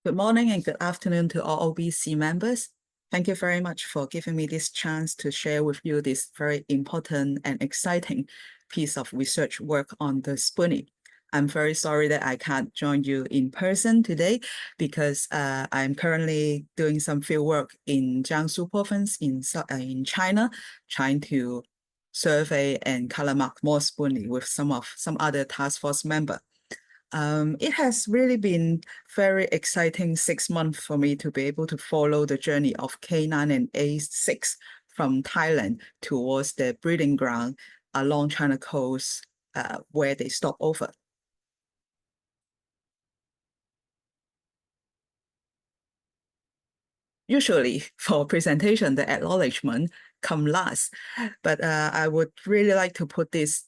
Good morning and good afternoon to all OBC members. Thank you very much for giving me this chance to share with you this very important and exciting piece of research work on the Spoonie. I'm very sorry that I can't join you in person today because I'm currently doing some field work in Jiangsu province in China, trying to survey and color mark more Spoonie with some other task force member. It has really been very exciting 6 months for me to be able to follow the journey of K9 and A6 from Thailand towards their breeding ground along China coast where they stop over. Usually for presentation, the acknowledgement come last, but I would really like to put this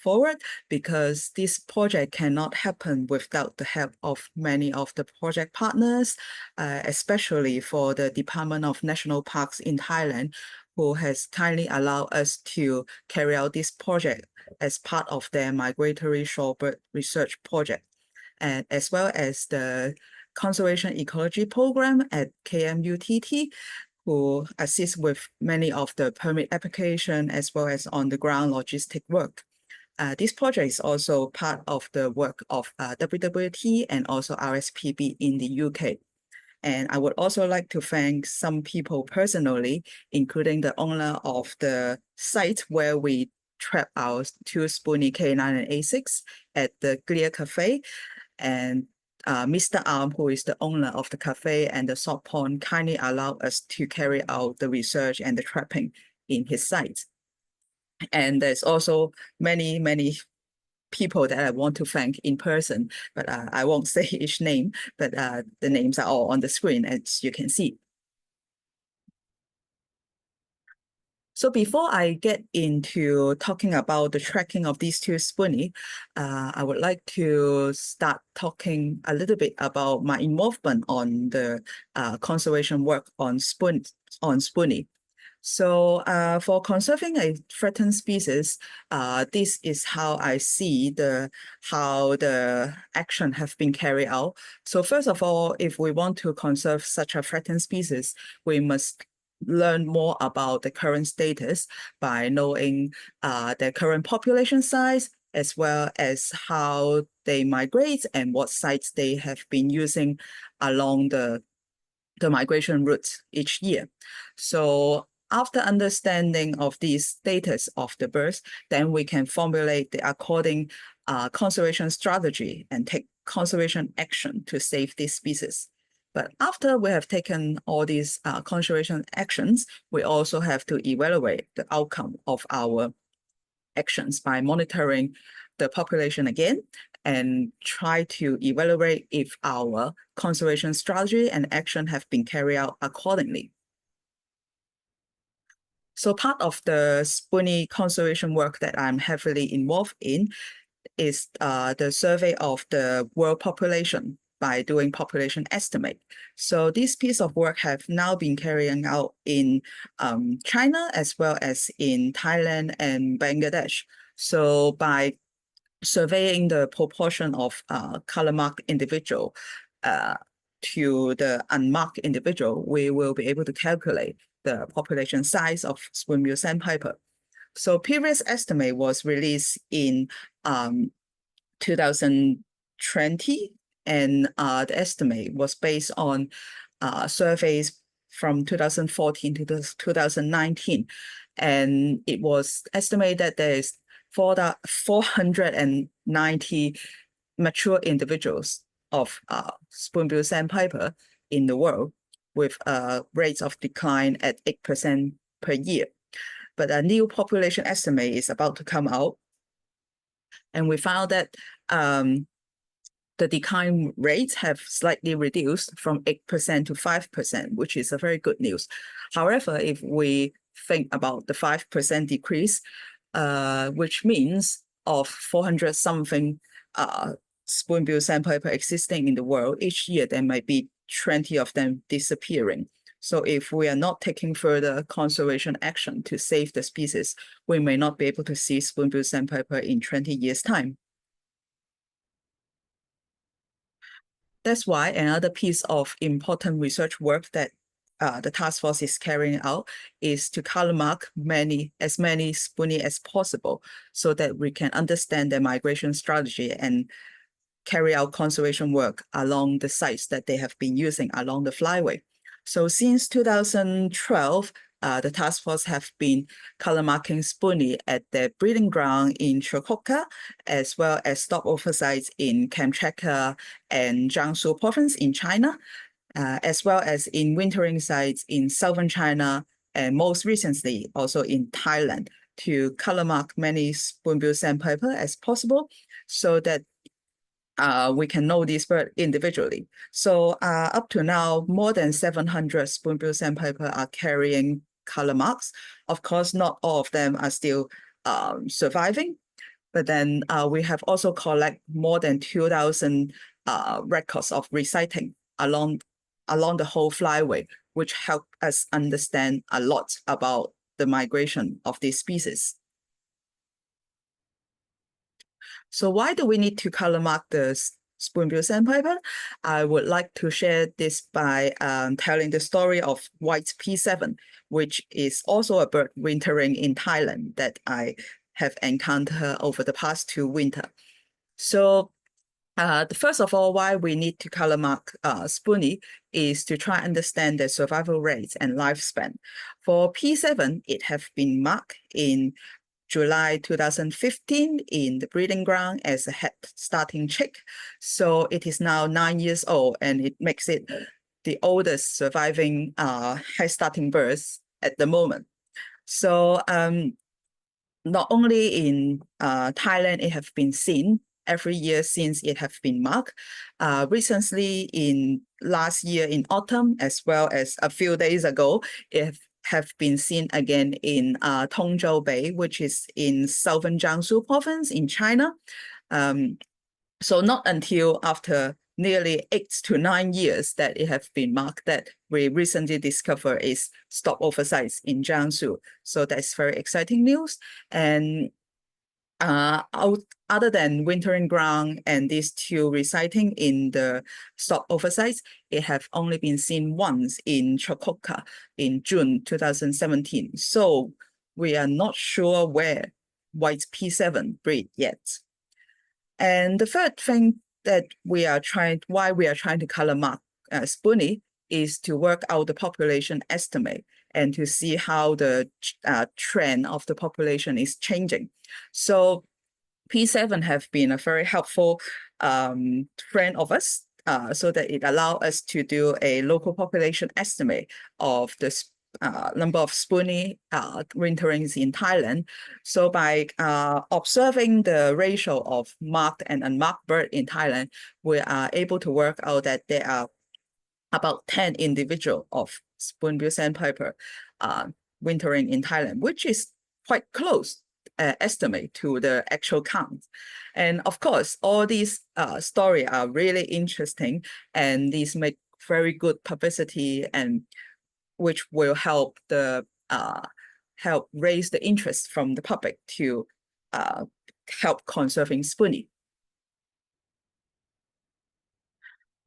forward because this project cannot happen without the help of many of the project partners, especially for the Department of National Parks in Thailand, who has kindly allowed us to carry out this project as part of their migratory shorebird research project, and as well as the Conservation Ecology Program at KMUTT, who assist with many of the permit application as well as on the ground logistic work. This project is also part of the work of WWT and also RSPB in the UK. And I would also like to thank some people personally, including the owner of the site where we trap our two Spoonie K9 and A6 at the Clear Cafe, and Mr. Arm, who is the owner of the cafe and the salt pond, kindly allowed us to carry out the research and the trapping in his site. And there's also many people that I want to thank in person, but I won't say each name, but the names are all on the screen, as you can see. So before I get into talking about the tracking of these two Spoonie, I would like to start talking a little bit about my involvement on the conservation work on Spoonie. So for conserving a threatened species, this is how I see how the action have been carried out. So first of all, if we want to conserve such a threatened species, we must learn more about the current status by knowing their current population size, as well as how they migrate and what sites they have been using along the migration routes each year. So after understanding of the status of the birds, then we can formulate the according conservation strategy and take conservation action to save this species. But after we have taken all these conservation actions, we also have to evaluate the outcome of our actions by monitoring the population again and try to evaluate if our conservation strategy and action have been carried out accordingly. So part of the Spoonie conservation work that I'm heavily involved in is the survey of the world population by doing population estimate. So this piece of work have now been carrying out in China as well as in Thailand and Bangladesh. So by surveying the proportion of color marked individual to the unmarked individual, we will be able to calculate the population size of Spoon-billed Sandpiper. So previous estimate was released in 2020, and the estimate was based on surveys from 2014 to 2019. And it was estimated that there is 490 mature individuals of Spoon-billed Sandpiper in the world, with rates of decline at 8% per year. But a new population estimate is about to come out, and we found that the decline rates have slightly reduced from 8% to 5%, which is a very good news. However, if we think about the 5% decrease, which means of 400 something Spoon-billed Sandpiper existing in the world, each year there might be 20 of them disappearing. So if we are not taking further conservation action to save the species, we may not be able to see Spoon-billed Sandpiper in 20 years' time. That's why another piece of important research work that the task force is carrying out is to color mark as many spoonie as possible so that we can understand their migration strategy and carry out conservation work along the sites that they have been using along the flyway. So since 2012, the task force have been color marking spoonie at their breeding ground in Chukotka, as well as stopover sites in Kamchatka and Jiangsu province in China, as well as in wintering sites in southern China, and most recently also in Thailand, to color mark many spoon-billed sandpiper as possible so that we can know these birds individually. So up to now, more than 700 spoon-billed sandpiper are carrying color marks. Of course, not all of them are still surviving, but then we have also collected more than 2,000 records of resighting along the whole flyway, which help us understand a lot about the migration of these species. So why do we need to color mark the spoon-billed sandpiper? I would like to share this by telling the story of white P7, which is also a bird wintering in Thailand that I have encountered over the past 2 winters. So first of all, why we need to color mark spoonie is to try and understand their survival rates and lifespan. For P7, it have been marked in July 2015 in the breeding ground as a head starting chick. So it is now 9 years old, and it makes it the oldest surviving head starting birds at the moment. So not only in Thailand, it have been seen every year since it have been marked. Recently, in last year in autumn, as well as a few days ago, it have been seen again in Tongzhou Bay, which is in southern Jiangsu province in China. So not until after nearly 8 to 9 years that it have been marked that we recently discovered is stopover sites in Jiangsu. So that's very exciting news. And other than wintering ground and these 2 resighting in the stopover sites, it have only been seen once in Chukotka in June 2017. So we are not sure where white P7 breed yet. And the third thing that why we are trying to color mark spoonie is to work out the population estimate and to see how the trend of the population is changing. So P7 have been a very helpful friend of us so that it allows us to do a local population estimate of the number of spoonie winterings in Thailand. So by observing the ratio of marked and unmarked bird in Thailand, we are able to work out that there are about 10 individual of spoon-billed sandpiper wintering in Thailand, which is quite close estimate to the actual count. And of course, all these stories are really interesting, and these make very good publicity, and which will help raise the interest from the public to help conserving spoonie.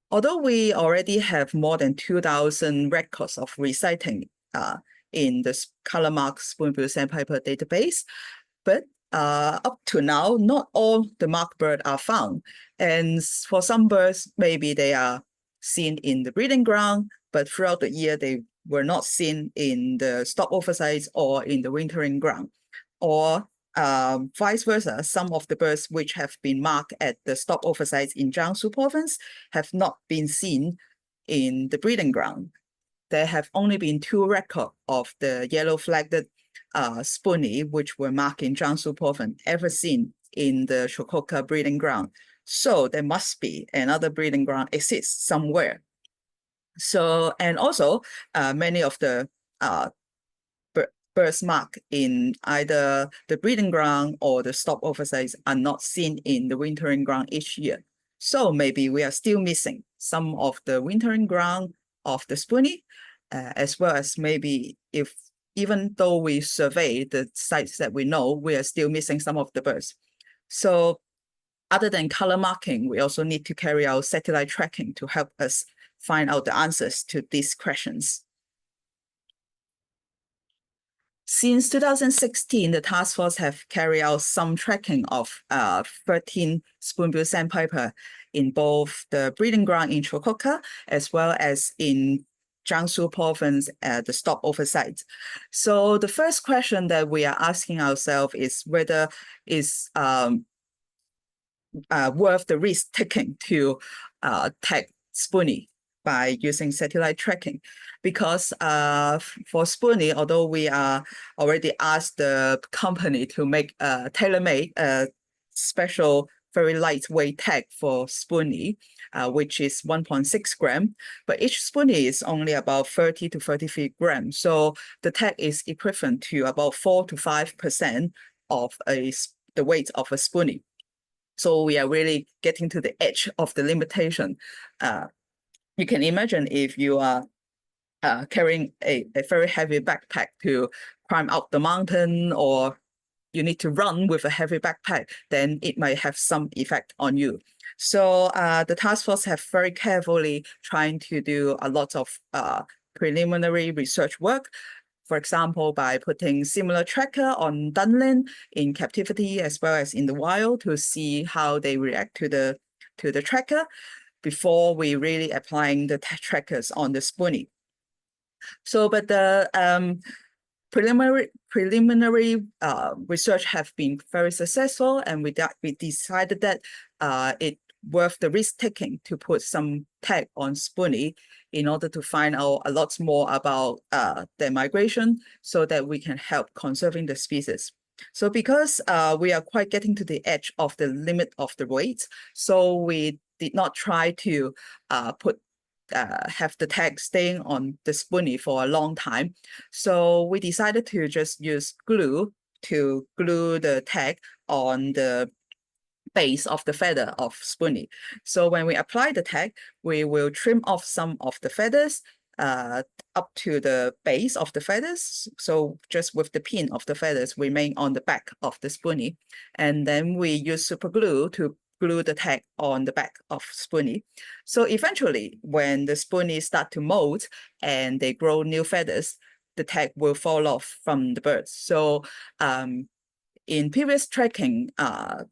Although we already have more than 2,000 records of resighting in the color mark spoon-billed sandpiper database, but up to now, not all the marked birds are found. And for some birds, maybe they are seen in the breeding ground, but throughout the year, they were not seen in the stopover sites or in the wintering ground. Or vice versa, some of the birds which have been marked at the stopover sites in Jiangsu province have not been seen in the breeding ground. There have only been 2 records of the yellow-flagged spoonie, which were marked in Jiangsu province, ever seen in the Chukotka breeding ground. So there must be another breeding ground exists somewhere. So, and also many of the birds marked in either the breeding ground or the stopover sites are not seen in the wintering ground each year. So maybe we are still missing some of the wintering ground of the spoonie, as well as maybe even though we survey the sites that we know, we are still missing some of the birds. So other than color marking, we also need to carry out satellite tracking to help us find out the answers to these questions. Since 2016, the task force have carried out some tracking of 13 spoon-billed sandpiper in both the breeding ground in Chukotka as well as in Jiangsu province at the Stopover site. So the first question that we are asking ourselves is whether it's worth the risk taking to tag Spoonie by using satellite tracking, because for Spoonie, although we are already asked the company to make a tailor-made special very lightweight tag for Spoonie, which is 1.6 gram, but each Spoonie is only about 30 to 33 grams. So the tag is equivalent to about 4 to 5% of the weight of a Spoonie. So we are really getting to the edge of the limitation. You can imagine if you are carrying a very heavy backpack to climb up the mountain, or you need to run with a heavy backpack, then it might have some effect on you. So the task force have very carefully trying to do a lot of preliminary research work. For example, by putting similar tracker on dunlin in captivity as well as in the wild to see how they react to the tracker before we really applying the trackers on the Spoonie. So, but the preliminary research have been very successful, and we decided that it worth the risk taking to put some tag on Spoonie in order to find out a lot more about their migration, so that we can help conserving the species. So because we are quite getting to the edge of the limit of the weight, so we did not try to have the tag staying on the Spoonie for a long time. So we decided to just use glue to glue the tag on the base of the feather of Spoonie. So when we apply the tag, we will trim off some of the feathers up to the base of the feathers. So just with the pin of the feathers remain on the back of the Spoonie. And then we use super glue to glue the tag on the back of Spoonie. So eventually, when the Spoonie start to molt and they grow new feathers, the tag will fall off from the birds. So in previous tracking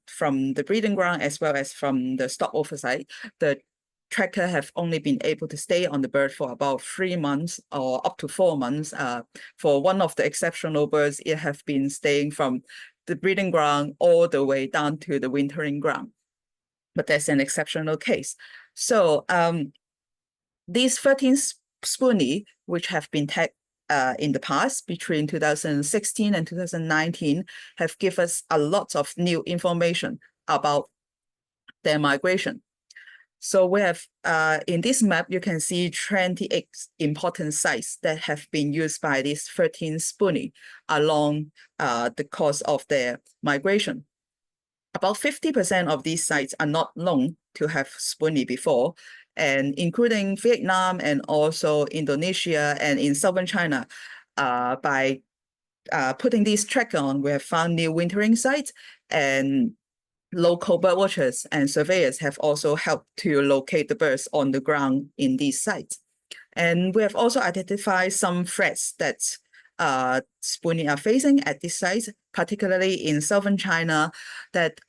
from the breeding ground as well as from the stopover site, the tracker have only been able to stay on the bird for about 3 months or up to 4 months. For one of the exceptional birds, it have been staying from the breeding ground all the way down to the wintering ground. But that's an exceptional case. So these 13 Spoonie, which have been tagged in the past between 2016 and 2019, have given us a lot of new information about their migration. So we have, in this map, you can see 28 important sites that have been used by these 13 Spoonie along the course of their migration. About 50% of these sites are not known to have Spoonie before, and including Vietnam and also Indonesia and in southern China. By putting these tracker on, we have found new wintering sites, and local bird watchers and surveyors have also helped to locate the birds on the ground in these sites. And we have also identified some threats that Spoonie are facing at this site, particularly in southern China, that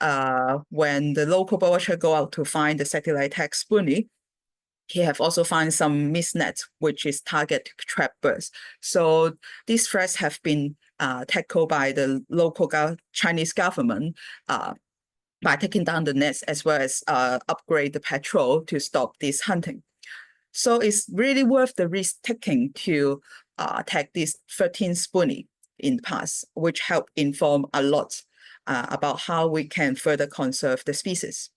when the local bird watcher go out to find the satellite tag Spoonie, he have also found some mist nets, which is target to trap birds. So these threats have been tackled by the local Chinese government by taking down the nets as well as upgrade the patrol to stop this hunting. So it's really worth the risk taking to tag these 13 Spoonie in the past, which help inform a lot about how we can further conserve the species.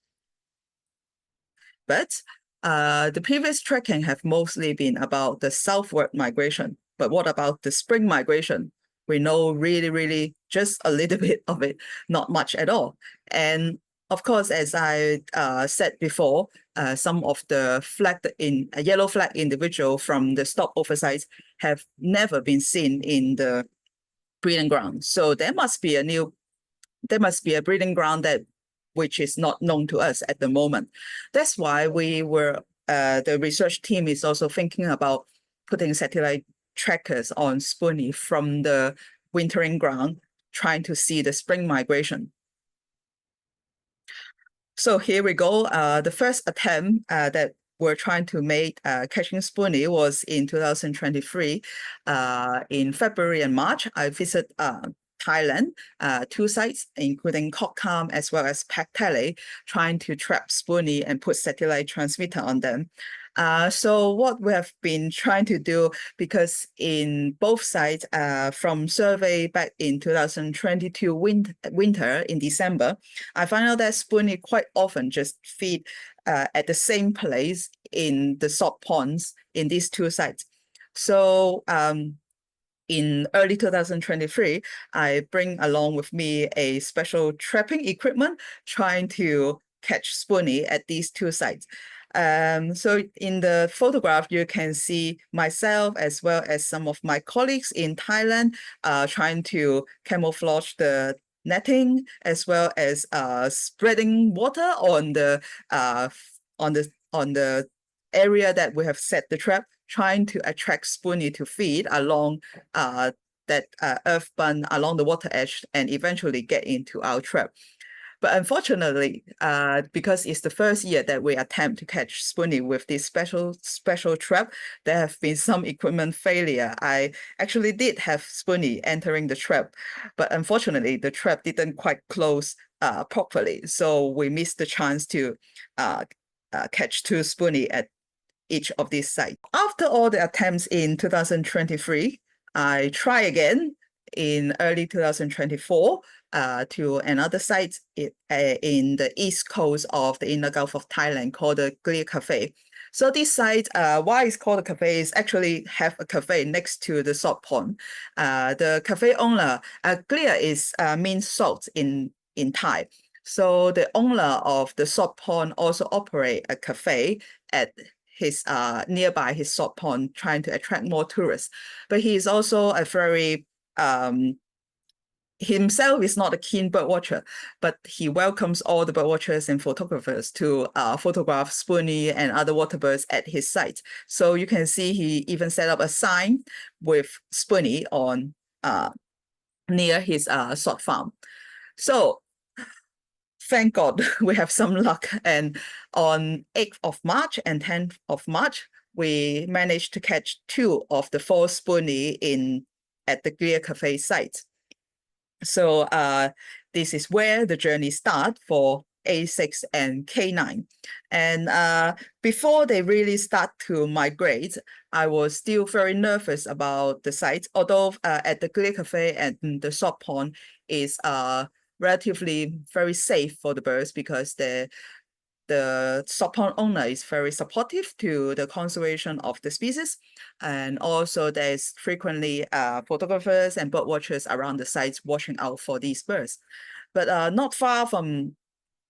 But the previous tracking have mostly been about the southward migration. But what about the spring migration? We know really just a little bit of it, not much at all. And of course, as I said before, some of the yellow flag individual from the stopover sites have never been seen in the breeding ground. So there must be a breeding ground that which is not known to us at the moment. That's why the research team is also thinking about putting satellite trackers on Spoonie from the wintering ground, trying to see the spring migration. So here we go. The first attempt that we're trying to make catching Spoonie was in 2023. In February and March, I visited Thailand, 2 sites, including Koh Kam as well as Pak Tale, trying to trap Spoonie and put satellite transmitter on them. So what we have been trying to do, because in both sites, from survey back in 2022 winter in December, I found out that Spoonie quite often just feed at the same place in the salt ponds in these 2 sites. So in early 2023, I bring along with me a special trapping equipment trying to catch Spoonie at these 2 sites. So in the photograph, you can see myself as well as some of my colleagues in Thailand trying to camouflage the netting as well as spreading water on the area that we have set the trap, trying to attract Spoonie to feed along that earth bund along the water edge and eventually get into our trap. But unfortunately, because it's the first year that we attempt to catch Spoonie with this special trap, there have been some equipment failure. I actually did have Spoonie entering the trap, but unfortunately, the trap didn't quite close properly. So we missed the chance to catch 2 Spoonie at each of these sites. After all the attempts in 2023, I try again in early 2024 to another site in the east coast of the inner Gulf of Thailand called the Clear Cafe. So this site, why it's called a cafe, is actually have a cafe next to the salt pond. The cafe owner, Clear means salt in Thai. So the owner of the salt pond also operate a cafe at his nearby his salt pond, trying to attract more tourists. But he is also a very himself is not a keen bird watcher, but he welcomes all the bird watchers and photographers to photograph Spoonie and other water birds at his site. So you can see he even set up a sign with Spoonie on near his salt farm. So thank God we have some luck, and on 8th of March and 10th of March, we managed to catch 2 of the 4 Spoonie at the Clear Cafe site. So this is where the journey starts for A6 and K9. And before they really start to migrate, I was still very nervous about the site, although at the Clear Cafe and the salt pond is relatively very safe for the birds, because the salt pond owner is very supportive to the conservation of the species. And also there's frequently photographers and bird watchers around the sites watching out for these birds. But not far from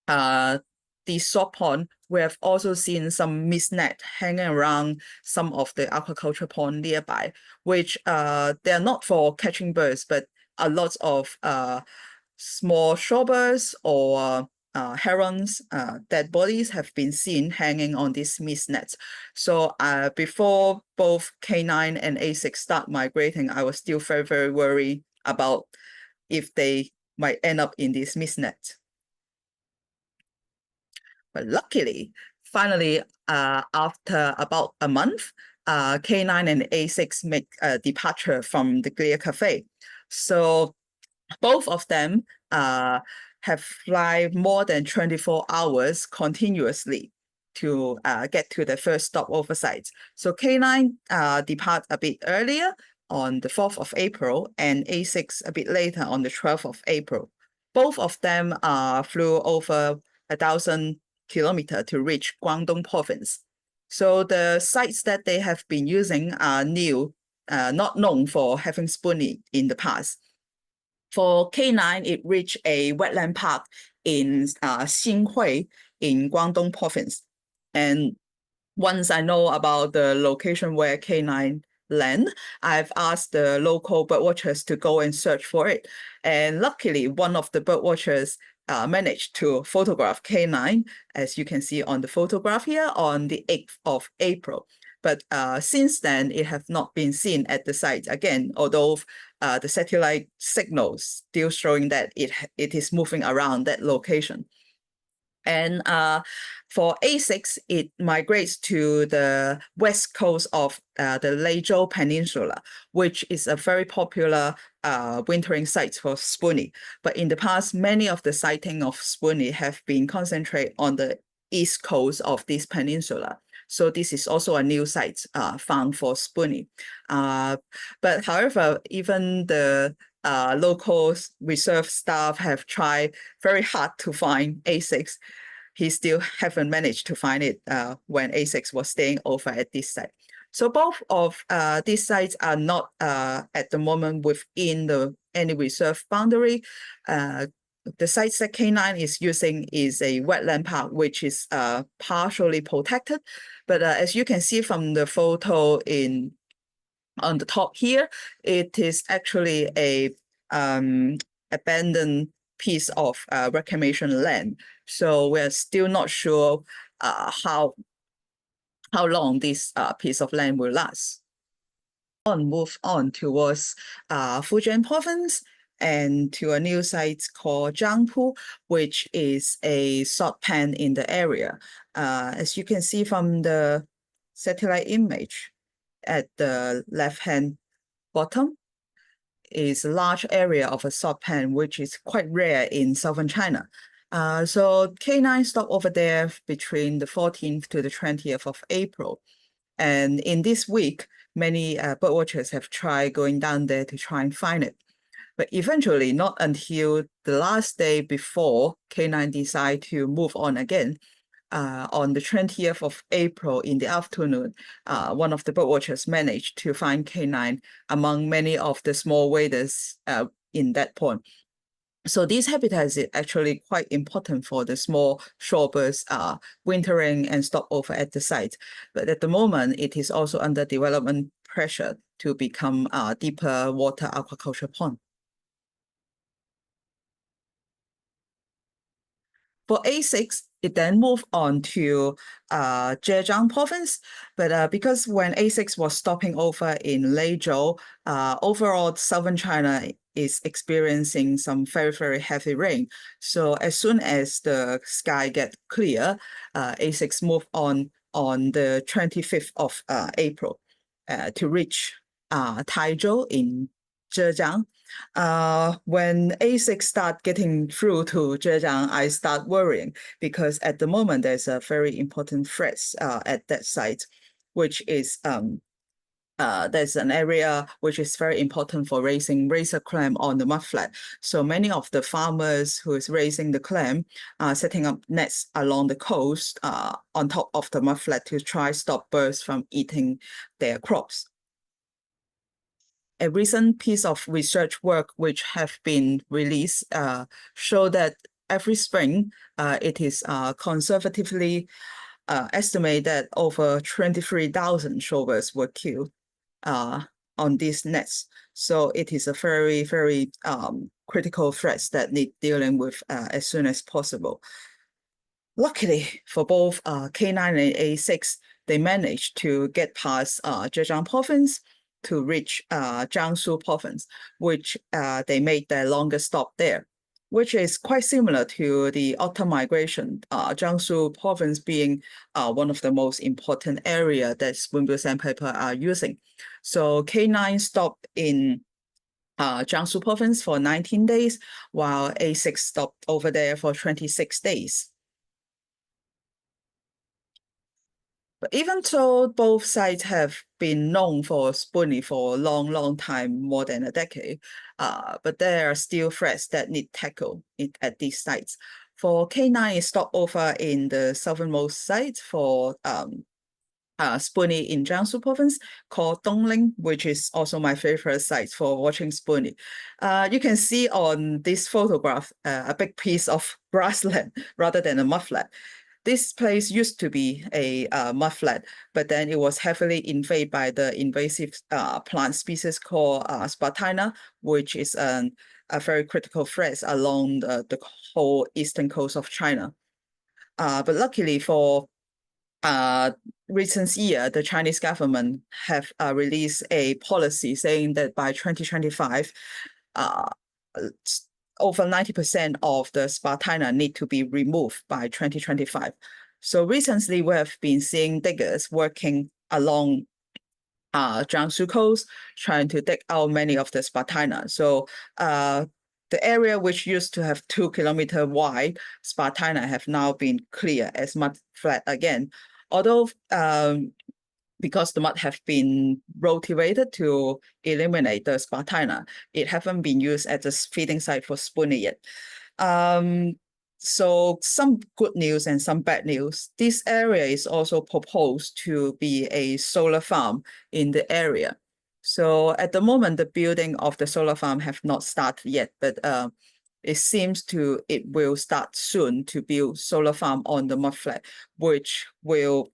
the salt pond, we have also seen some mist net hanging around some of the aquaculture pond nearby, which they're not for catching birds, but a lot of small shorebirds or herons, dead bodies have been seen hanging on these mist nets. So before both K9 and A6 start migrating, I was still very, very worried about if they might end up in these mist nets. But luckily, finally, after about a month, K9 and A6 make a departure from the Clear Cafe. So both of them have fly more than 24 hours continuously to get to the first stopover site. So K9 depart a bit earlier on the 4th of April and A6 a bit later on the 12th of April. Both of them flew over 1,000 kilometers to reach Guangdong province. So the sites that they have been using are new, not known for having Spoonie in the past. For K9, it reached a wetland park in Xinhui in Guangdong province. And once I know about the location where K9 land, I've asked the local bird watchers to go and search for it. And luckily, one of the bird watchers managed to photograph K9, as you can see on the photograph here, on the 8th of April. But since then, it has not been seen at the site again, although the satellite signals still showing that it is moving around that location. And for A6, it migrates to the west coast of the Leizhou Peninsula, which is a very popular wintering site for Spoonie. But in the past, many of the sightings of Spoonie have been concentrated on the east coast of this peninsula. So this is also a new site found for Spoonie. But however, even the local reserve staff have tried very hard to find A6. He still haven't managed to find it when A6 was staying over at this site. So both of these sites are not at the moment within any reserve boundary. The sites that K9 is using is a wetland park, which is partially protected. But as you can see from the photo on the top here, it is actually a abandoned piece of reclamation land. So we're still not sure how long this piece of land will last. Move on towards Fujian province and to a new site called Jiangpu, which is a salt pan in the area. As you can see from the satellite image at the left-hand bottom, is a large area of a salt pan, which is quite rare in southern China. So K9 stopped over there between the 14th to the 20th of April. And in this week, many birdwatchers have tried going down there to try and find it. But eventually, not until the last day before K9 decided to move on again, on the 20th of April in the afternoon, one of the birdwatchers managed to find K9 among many of the small waders in that pond. So this habitat is actually quite important for the small shorebirds wintering and stop over at the site. But at the moment, it is also under development pressure to become a deeper water aquaculture pond. For A6, it then moved on to Zhejiang province. But because when A6 was stopping over in Leizhou, overall southern China is experiencing some very, very heavy rain. So as soon as the sky gets clear, A6 moved on the 25th of April to reach Taizhou in Zhejiang. When A6 start getting through to Zhejiang, I start worrying because at the moment there's a very important threat at that site, which is there's an area which is very important for raising razor clam on the mudflat. So many of the farmers who is raising the clam are setting up nets along the coast on top of the mudflat to try stop birds from eating their crops. A recent piece of research work which have been released show that every spring it is conservatively estimated that over 23,000 shorebirds were killed on these nets. So it is a very, very critical threat that need dealing with as soon as possible. Luckily for both K9 and A6, they managed to get past Zhejiang province to reach Jiangsu province, which they made their longest stop there, which is quite similar to the autumn migration, Jiangsu province being one of the most important area that Spoon-billed Sandpiper are using. So K9 stopped in Jiangsu province for 19 days, while A6 stopped over there for 26 days. But even though both sites have been known for spoonie for a long, long time, more than a decade, but there are still threats that need tackle at these sites. For K9, it stopped over in the southernmost site for spoonie in Jiangsu province called Dongling, which is also my favorite site for watching spoonie. You can see on this photograph a big piece of grassland rather than a mudflat. This place used to be a mudflat, but then it was heavily invaded by the invasive plant species called Spartina, which is a very critical threat along the whole eastern coast of China. But luckily for recent year, the Chinese government have released a policy saying that by 2025, over 90% of the Spartina need to be removed by 2025. So recently, we have been seeing diggers working along Jiangsu coast, trying to dig out many of the Spartina. So the area which used to have 2 kilometer wide Spartina have now been cleared as mud flat again. Although because the mud have been rotivated to eliminate the Spartina, it haven't been used as a feeding site for spoonie yet. So some good news and some bad news. This area is also proposed to be a solar farm in the area. So at the moment, the building of the solar farm have not started yet, but it seems it will start soon to build solar farm on the mudflat, which will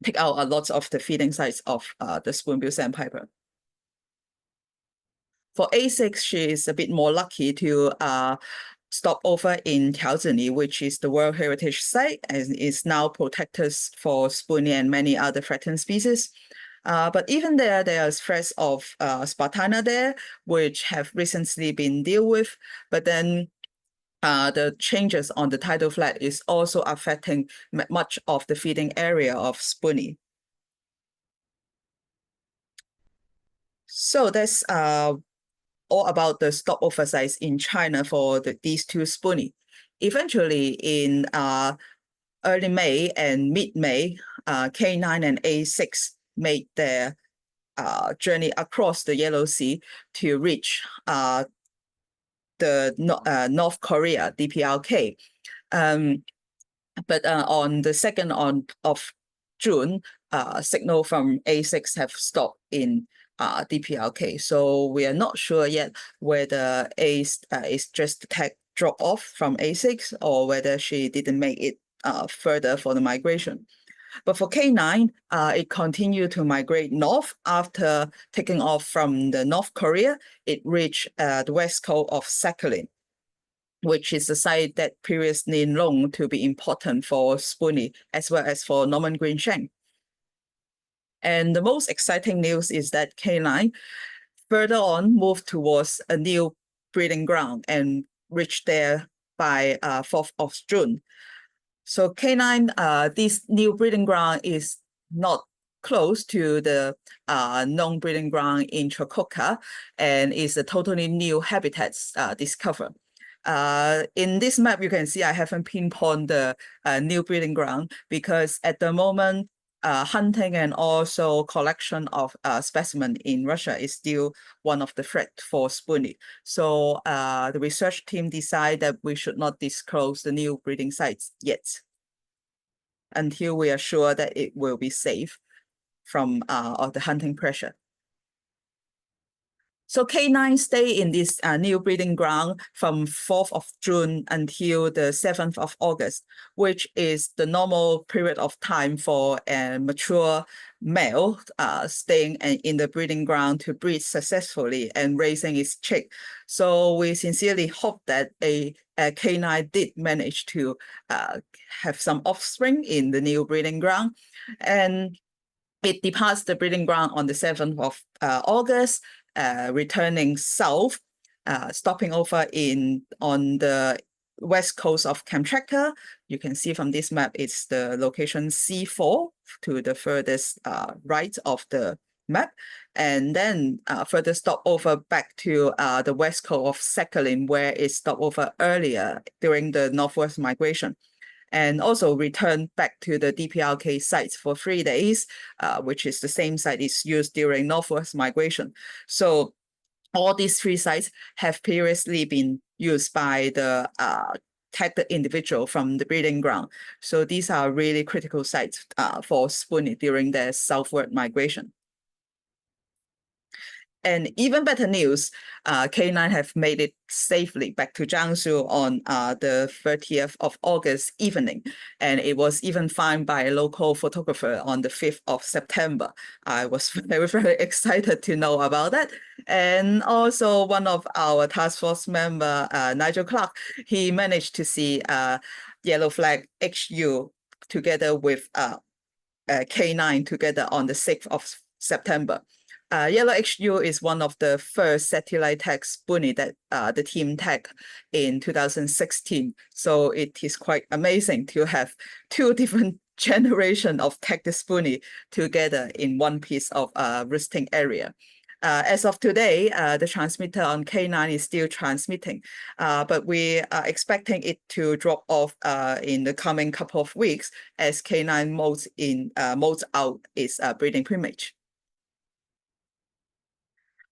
take out a lot of the feeding sites of the spoon-billed sandpiper. For A6, she is a bit more lucky to stop over in Tiaozhini, which is the World Heritage Site and is now protected for spoonie and many other threatened species. But even there's threats of Spartina there, which have recently been dealt with. But then the changes on the tidal flat is also affecting much of the feeding area of spoonie. So that's all about the stopover sites in China for these two spoonie. Eventually, in early May and mid-May, K9 and A6 made their journey across the Yellow Sea to reach the North Korea DPRK. But on the 2nd of June, signal from A6 have stopped in DPRK. So we are not sure yet whether A is just a drop off from A6 or whether she didn't make it further for the migration. But for K9, it continued to migrate north after taking off from the North Korea. It reached the west coast of Sakhalin, which is a site that previously known to be important for spoonie as well as for Norman green shank. And the most exciting news is that K9 further on moved towards a new breeding ground and reached there by 4th of June. So K9, this new breeding ground is not close to the known breeding ground in Chukotka and is a totally new habitat discovered. In this map, you can see I haven't pinpointed the new breeding ground because at the moment, hunting and also collection of specimen in Russia is still one of the threats for spoonie. So the research team decided that we should not disclose the new breeding sites yet until we are sure that it will be safe from the hunting pressure. So K9 stay in this new breeding ground from 4th of June until the 7th of August, which is the normal period of time for a mature male staying in the breeding ground to breed successfully and raising its chick. So we sincerely hope that a K9 did manage to have some offspring in the new breeding ground. And it departs the breeding ground on the 7th of August, returning south, stopping over on the west coast of Kamchatka. You can see from this map, it's the location C4 to the furthest right of the map. And then further stop over back to the west coast of Sakhalin, where it stopped over earlier during the northwest migration. And also return back to the DPRK sites for 3 days, which is the same site is used during northwest migration. So all these 3 sites have previously been used by the tagged individual from the breeding ground. So these are really critical sites for spoonie during their southward migration. And even better news, K9 have made it safely back to Jiangsu on the 30th of August evening. And it was even found by a local photographer on the 5th of September. I was very, very excited to know about that. And also one of our task force member, Nigel Clark, he managed to see Yellow Flag HU together with K9 together on the 6th of September. Yellow HU is one of the first satellite tag spoonie that the team tagged in 2016. So it is quite amazing to have two different generation of tagged spoonie together in one piece of roosting area. As of today, the transmitter on K9 is still transmitting, but we are expecting it to drop off in the coming couple of weeks as K9 modes out its breeding plumage.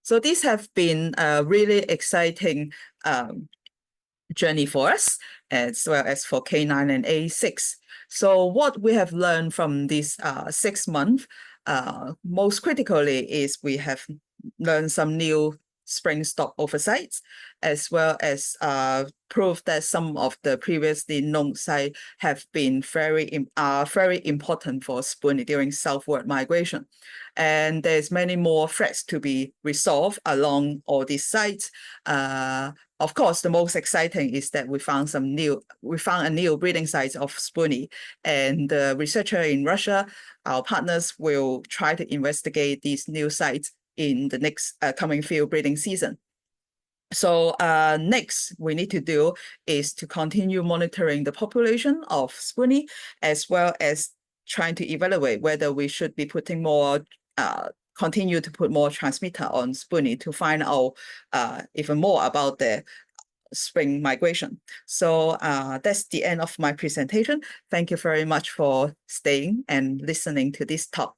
So these have been a really exciting journey for us, as well as for K9 and A6. So what we have learned from this 6 months, most critically, is we have learned some new spring stopover sites, as well as prove that some of the previously known sites have been very important for spoonie during southward migration. And there's many more threats to be resolved along all these sites. Of course, the most exciting is that we found a new breeding site of spoonie, and the researcher in Russia, our partners, will try to investigate these new sites in the next coming field breeding season. So next we need to do is to continue monitoring the population of spoonie, as well as trying to evaluate whether we should be putting more continue to put more transmitter on spoonie to find out even more about the spring migration. So that's the end of my presentation. Thank you very much for staying and listening to this talk.